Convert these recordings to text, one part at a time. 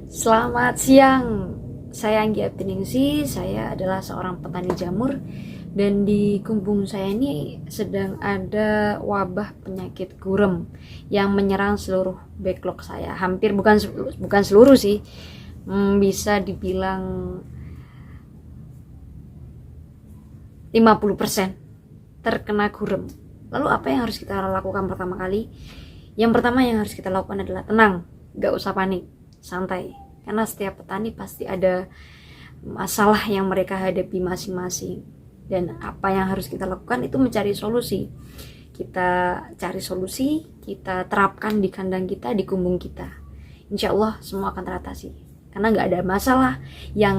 Selamat siang, saya Anggi Abdiningsih. Saya adalah seorang petani jamur dan di kumbung saya ini sedang ada wabah penyakit gurem yang menyerang seluruh backlog saya. Hampir bukan seluruh sih, bisa dibilang 50% terkena gurem. Lalu apa yang harus kita lakukan pertama kali? Yang pertama yang harus kita lakukan adalah tenang, gak usah panik, santai. Karena setiap petani pasti ada masalah yang mereka hadapi masing-masing. Dan apa yang harus kita lakukan itu mencari solusi. Kita cari solusi, kita terapkan di kandang kita, di kumbung kita. Insya Allah semua akan teratasi. Karena gak ada masalah yang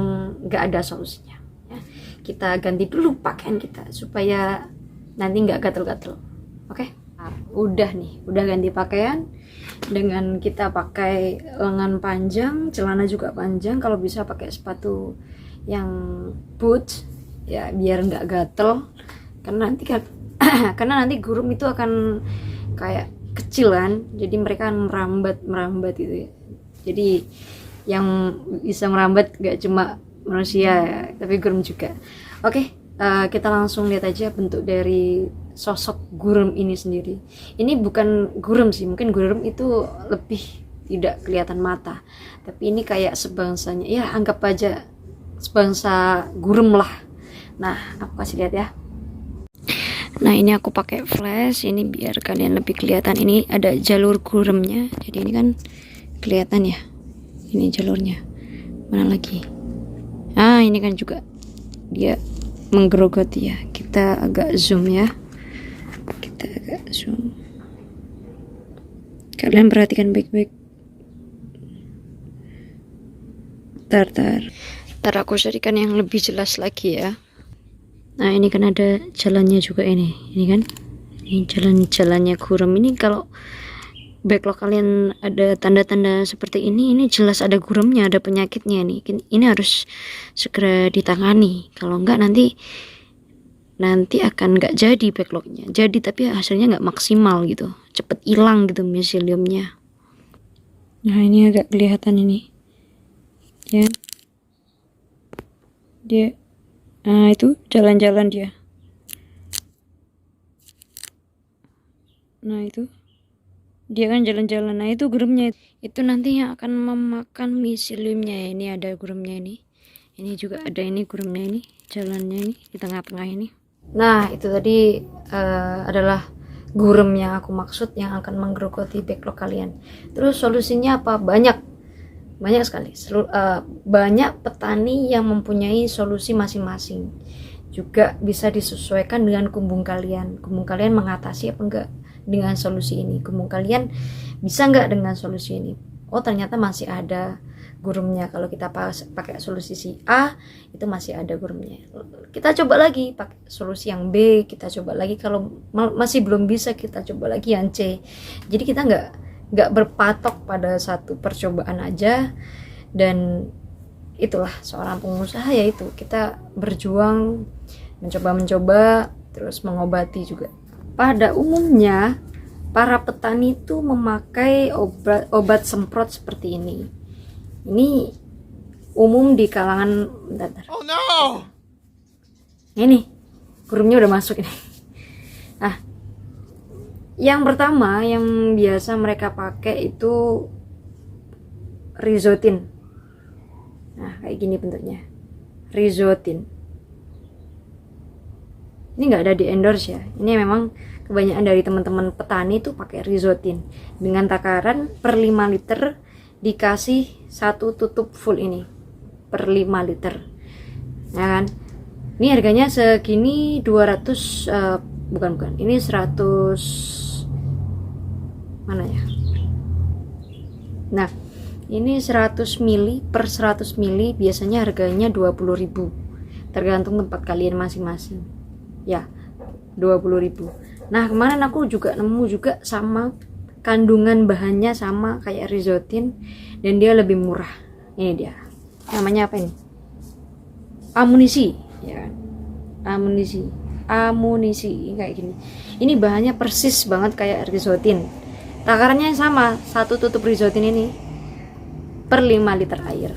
gak ada solusinya. Ya. Kita ganti dulu pakaian kita supaya nanti gak gatel-gatel. Oke? Udah ganti pakaian dengan kita pakai lengan panjang, celana juga panjang, kalau bisa pakai sepatu yang boot ya biar nggak gatel, karena nanti gurem itu akan kayak kecil kan, jadi mereka akan merambat gitu ya. Jadi yang bisa merambat gak cuma manusia ya, tapi gurem juga. Oke, kita langsung lihat aja bentuk dari sosok gurem ini sendiri. Ini bukan gurem sih, mungkin gurem itu lebih tidak kelihatan mata, tapi ini kayak sebangsanya, ya anggap aja sebangsa gurem lah. Nah, aku kasih lihat ya. Nah, ini aku pakai flash ini biar kalian lebih kelihatan. Ini ada jalur guremnya, jadi ini kan kelihatan ya, ini jalurnya. Mana lagi? Ah, ini kan juga dia menggerogoti ya. Kita agak zoom ya, zoom. Kalian perhatikan baik-baik. Ntar aku carikan yang lebih jelas lagi ya. Nah, ini kan ada jalannya juga ini kan, ini jalannya gurem. Ini kalau backlog kalian ada tanda-tanda seperti ini jelas ada guremnya, ada penyakitnya nih. Ini harus segera ditangani. Kalau enggak nanti akan nggak jadi backlognya, jadi tapi hasilnya nggak maksimal gitu, cepet hilang gitu miseliumnya. Nah, ini agak kelihatan ini ya, dia itu jalan-jalan dia. Nah, itu dia kan jalan-jalan. Nah, itu guremnya, itu nantinya akan memakan miseliumnya ya. Ini ada guremnya ini juga ada, ini guremnya, ini jalannya ini di tengah-tengah ini. Nah, itu tadi adalah gurem yang aku maksud, yang akan menggerogoti backlog kalian. Terus solusinya apa? Banyak sekali. Banyak petani yang mempunyai solusi masing-masing. Juga bisa disesuaikan dengan kumbung kalian. Kumbung kalian mengatasi apa enggak dengan solusi ini? Kumbung kalian bisa enggak dengan solusi ini? Oh, ternyata masih ada guremnya. Kalau kita pakai solusi si A, itu masih ada guremnya. Kita coba lagi pakai solusi yang B, kita coba lagi. Kalau masih belum bisa, kita coba lagi yang C. Jadi kita nggak berpatok pada satu percobaan aja. Dan itulah seorang pengusaha, yaitu kita berjuang, mencoba terus mengobati juga. Pada umumnya para petani itu memakai obat semprot seperti ini. Ini umum di kalangan Oh no. Ini guremnya udah masuk ini. Nah, yang pertama yang biasa mereka pakai itu Rizotin. Nah, kayak gini bentuknya, Rizotin. Ini nggak ada di endorse ya. Ini memang kebanyakan dari teman-teman petani tuh pakai Rizotin dengan takaran per 5 liter dikasih satu tutup full ini per 5 liter ya kan. Ini harganya segini 200 bukan ini 100 mana ya. Nah, ini 100 mili per 100 mili biasanya harganya 20.000, tergantung tempat kalian masing-masing ya, 20.000. Nah, kemarin aku juga nemu juga sama, kandungan bahannya sama kayak Rizotin dan dia lebih murah. Ini dia, namanya apa ini, amunisi ya, amunisi kayak gini. Ini bahannya persis banget kayak Rizotin, takarannya sama, satu tutup Rizotin ini per 5 liter air.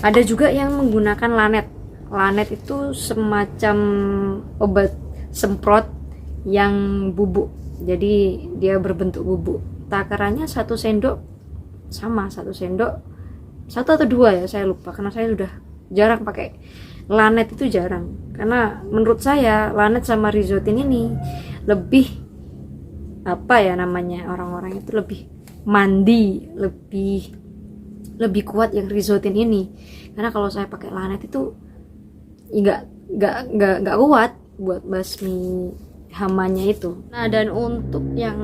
Ada juga yang menggunakan lanet. Lanet itu semacam obat semprot yang bubuk, jadi dia berbentuk bubuk. Takarannya 1 sendok, sama 1 sendok, 1 atau 2 ya, saya lupa karena saya sudah jarang pakai lanet, itu jarang. Karena menurut saya lanet sama rizotin ini lebih apa ya namanya, orang-orang itu lebih mandi, lebih kuat yang rizotin ini. Karena kalau saya pakai lanet itu nggak kuat buat basmi hamanya itu. Nah, dan untuk yang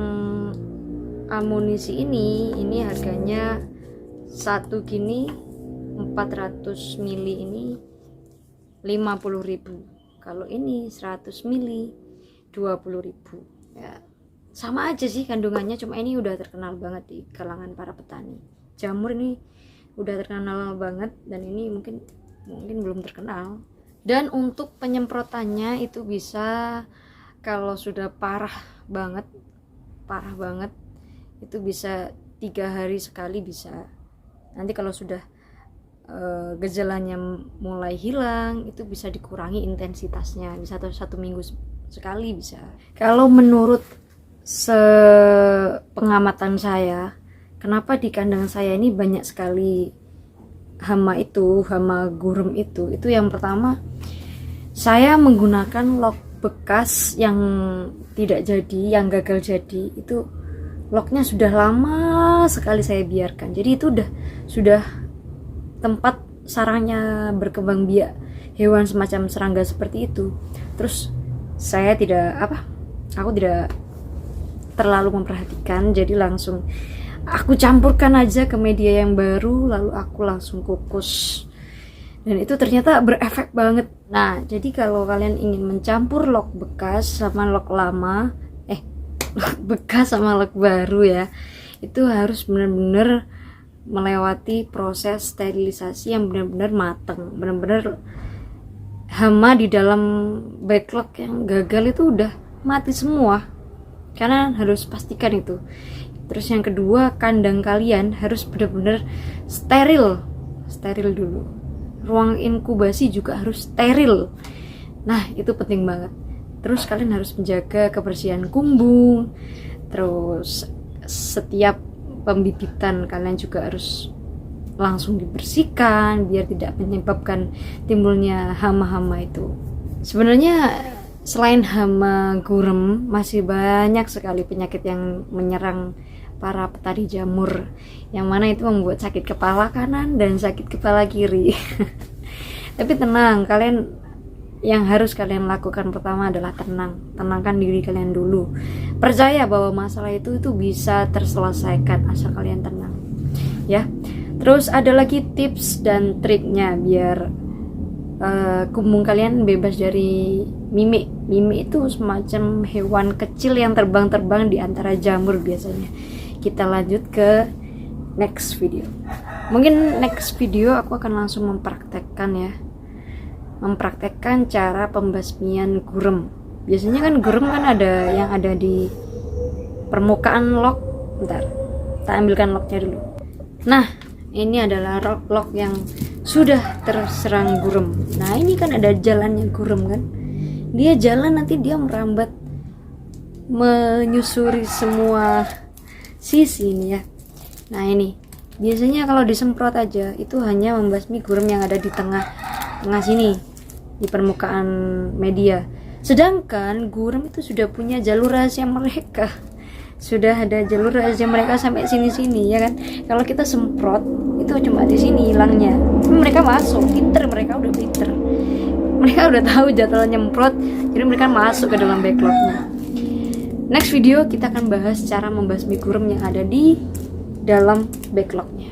amunisi ini harganya 1 gini 400 mili ini 50.000. Kalau ini 100 mili 20.000. Ya, sama aja sih kandungannya, cuma ini udah terkenal banget di kalangan para petani. Jamur ini udah terkenal banget, dan ini mungkin belum terkenal. Dan untuk penyemprotannya itu bisa, kalau sudah parah banget itu bisa 3 hari sekali bisa. Nanti kalau sudah gejalanya mulai hilang, itu bisa dikurangi intensitasnya, bisa 1 minggu sekali bisa. Kalau menurut pengamatan saya, kenapa di kandang saya ini banyak sekali hama gurum itu yang pertama, saya menggunakan lock bekas yang tidak jadi, yang gagal jadi. Itu locknya sudah lama sekali saya biarkan, jadi itu sudah tempat sarangnya berkembang biak hewan semacam serangga seperti itu. Terus saya aku tidak terlalu memperhatikan, jadi langsung aku campurkan aja ke media yang baru, lalu aku langsung kukus, dan itu ternyata berefek banget. Nah, jadi kalau kalian ingin mencampur lock bekas sama lock lama, bekas sama lock baru ya, itu harus benar-benar melewati proses sterilisasi yang benar-benar matang. Benar-benar hama di dalam backlog yang gagal itu udah mati semua, karena harus pastikan itu. Terus yang kedua, kandang kalian harus benar-benar steril dulu. Ruang inkubasi juga harus steril. Nah, itu penting banget. Terus kalian harus menjaga kebersihan kumbung. Terus setiap pembibitan kalian juga harus langsung dibersihkan biar tidak menyebabkan timbulnya hama-hama itu. Sebenarnya selain hama gurem, masih banyak sekali penyakit yang menyerang para petani jamur, yang mana itu membuat sakit kepala kanan dan sakit kepala kiri. Tapi tenang, yang harus kalian lakukan pertama adalah tenangkan diri kalian dulu. Percaya bahwa masalah itu bisa terselesaikan asal kalian tenang, ya. Terus ada lagi tips dan triknya biar kumbung kalian bebas dari mimik. Mimik itu semacam hewan kecil yang terbang-terbang di antara jamur biasanya. Kita lanjut ke next video. Mungkin next video aku akan langsung mempraktekkan cara pembasmian gurem. Biasanya kan gurem kan ada yang ada di permukaan lock. Bentar, kita ambilkan locknya dulu. Nah, ini adalah lock yang sudah terserang gurem. Nah, ini kan ada jalannya gurem kan. Dia jalan, nanti dia merambat menyusuri semua sisi ini ya. Nah, ini biasanya kalau disemprot aja itu hanya membasmi gurem yang ada di tengah sini, di permukaan media. Sedangkan gurem itu sudah punya jalur rahasia mereka. Sudah ada jalur rahasia mereka sampai sini-sini ya kan. Kalau kita semprot itu cuma di sini hilangnya. Mereka masuk, mereka udah pinter. Mereka udah tahu jadwal nyemprot, jadi mereka masuk ke dalam backlognya. Next video kita akan bahas cara membasmi gurem yang ada di dalam backlognya.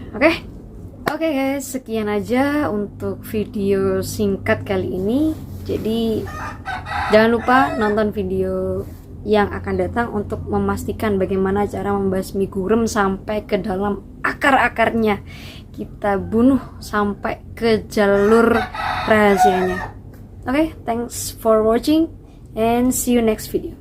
Oke guys, sekian aja untuk video singkat kali ini. Jadi jangan lupa nonton video yang akan datang untuk memastikan bagaimana cara membasmi gurem sampai ke dalam akar-akarnya. Kita bunuh sampai ke jalur rahasianya. Thanks for watching and see you next video.